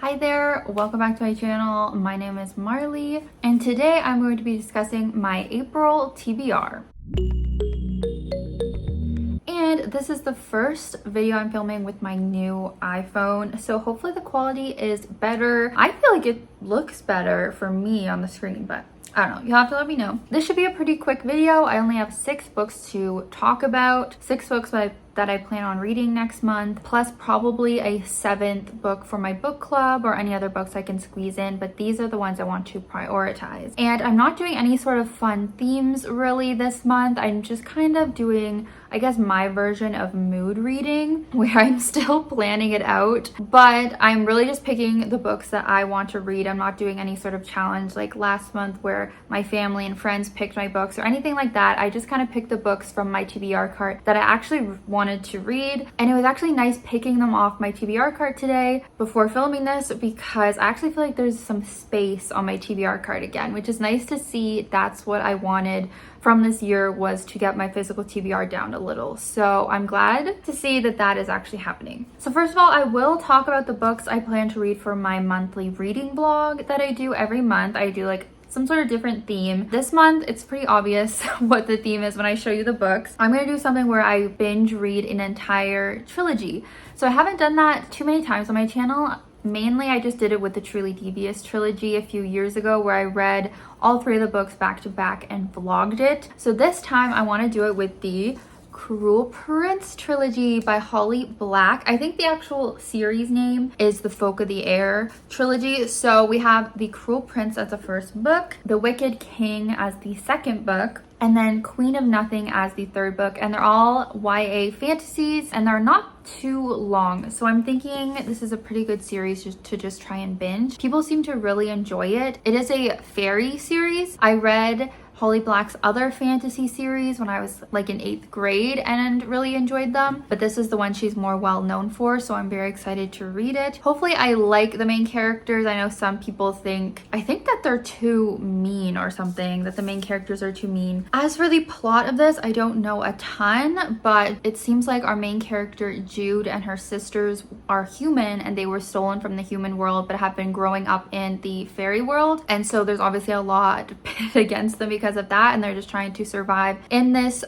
Hi there, welcome back to my channel. My name is Marley, and today I'm going to be discussing my April TBR. And this is the first video I'm filming with my new iPhone, so hopefully the quality is better. I feel like it looks better for me on the screen, but I don't know, you'll have to let me know. This should be a pretty quick video. I only have 6 books to talk about, 6 books that I plan on reading next month, plus probably a 7th book for my book club or any other books I can squeeze in, but these are the ones I want to prioritize. And I'm not doing any sort of fun themes really this month. I'm just kind of doing, I guess, my version of mood reading, where I'm still planning it out, but I'm really just picking the books that I want to read. I'm not doing any sort of challenge like last month where my family and friends picked my books or anything like that. I just kind of picked the books from my TBR cart that I actually wanted to read, and it was actually nice picking them off my TBR cart today before filming this, because I actually feel like there's some space on my TBR cart again, which is nice to see. That's what I wanted from this year, was to get my physical TBR down a little. So I'm glad to see that that is actually happening. So first of all, I will talk about the books I plan to read for my monthly reading vlog that I do every month. I do like some sort of different theme. This month, it's pretty obvious what the theme is when I show you the books. I'm gonna do something where I binge read an entire trilogy. So I haven't done that too many times on my channel. Mainly, I just did it with the Truly Devious trilogy a few years ago, where I read all 3 of the books back to back and vlogged it. So this time, I want to do it with the Cruel Prince trilogy by Holly Black. I think the actual series name is the Folk of the Air trilogy. So we have the Cruel Prince as the first book, The Wicked King as the second book, and then Queen of Nothing as the third book. And they're all YA fantasies, and they're not too long. So I'm thinking this is a pretty good series to just try and binge. People seem to really enjoy it. It is a fairy series. I read Holly Black's other fantasy series when I was like in 8th grade and really enjoyed them, but this is the one she's more well known for, so I'm very excited to read it. Hopefully I like the main characters. I know some people I think that they're too mean or something, that the main characters are too mean. As for the plot of this, I don't know a ton, but it seems like our main character Jude and her sisters are human, and they were stolen from the human world but have been growing up in the fairy world, and so there's obviously a lot pitted against them because of that, and they're just trying to survive in this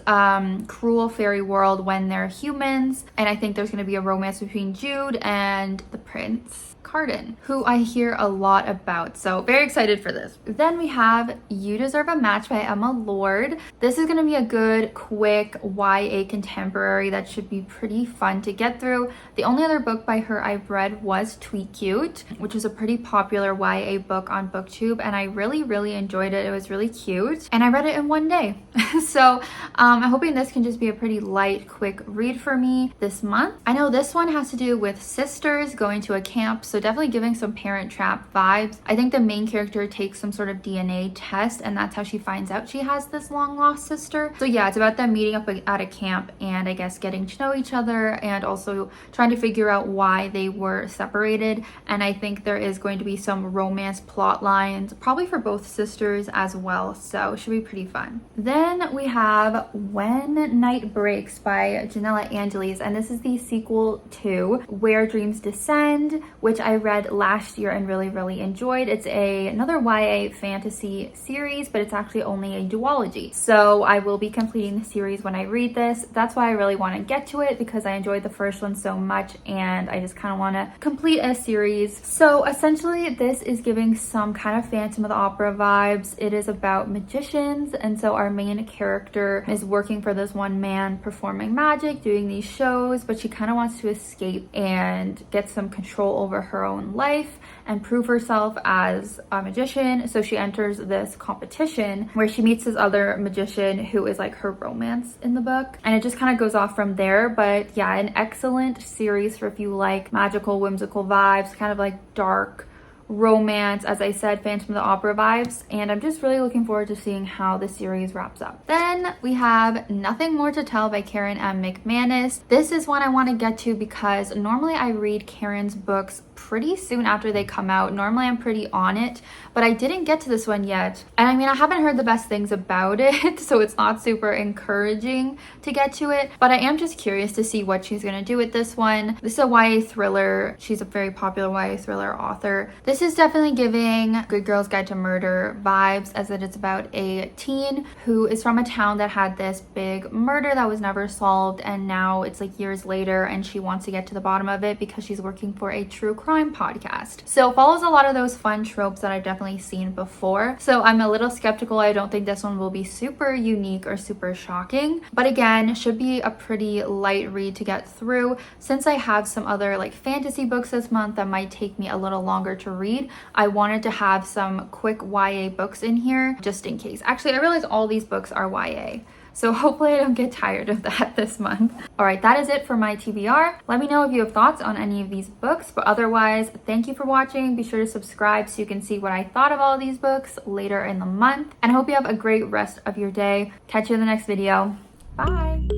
cruel fairy world when they're humans. And I think there's going to be a romance between Jude and the prince Carden, who I hear a lot about, so very excited for this. Then we have You Deserve a Match by Emma Lord. This is going to be a good, quick YA contemporary that should be pretty fun to get through. The only other book by her I've read was Tweet Cute, which is a pretty popular YA book on BookTube, and I really enjoyed it. It was really cute, and I read it in one day. So I'm hoping this can just be a pretty light, quick read for me this month. I know this one has to do with sisters going to a camp, so definitely giving some Parent Trap vibes. I think the main character takes some sort of DNA test, and that's how she finds out she has this long lost sister. So yeah, it's about them meeting up at a camp and I guess getting to know each other, and also trying to figure out why they were separated. And I think there is going to be some romance plot lines, probably for both sisters as well, so it should be pretty fun. Then we have When Night Breaks by Janella Angeles, and this is the sequel to Where Dreams Descend, which I read last year and really enjoyed. It's another YA fantasy series, but it's actually only a duology. So I will be completing the series when I read this. That's why I really want to get to it, because I enjoyed the first one so much and I just kind of want to complete a series. So essentially this is giving some kind of Phantom of the Opera vibes. It is about magicians, and so our main character is working for this one man performing magic, doing these shows, but she kind of wants to escape and get some control over her own life and prove herself as a magician. So she enters this competition where she meets this other magician who is like her romance in the book, and it just kind of goes off from there. But yeah, an excellent series for if you like magical, whimsical vibes, kind of like dark romance, as I said, Phantom of the Opera vibes, and I'm just really looking forward to seeing how the series wraps up. Then we have Nothing More to Tell by Karen M. McManus. This is one I want to get to because normally I read Karen's books pretty soon after they come out. Normally I'm pretty on it, but I didn't get to this one yet. And I mean, I haven't heard the best things about it, so it's not super encouraging to get to it, but I am just curious to see what she's gonna do with this one. This is a YA thriller. She's a very popular YA thriller author. This is definitely giving Good Girl's Guide to Murder vibes, as it is about a teen who is from a town that had this big murder that was never solved, and now it's like years later and she wants to get to the bottom of it because she's working for a true crime podcast. So it follows a lot of those fun tropes that I've definitely seen before. So I'm a little skeptical. I don't think this one will be super unique or super shocking, but again, it should be a pretty light read to get through. Since I have some other like fantasy books this month that might take me a little longer to read, I wanted to have some quick YA books in here just in case. Actually, I realize all these books are YA, so hopefully I don't get tired of that this month. All right, that is it for my TBR. Let me know if you have thoughts on any of these books, but otherwise, thank you for watching. Be sure to subscribe so you can see what I thought of all of these books later in the month. And I hope you have a great rest of your day. Catch you in the next video. Bye.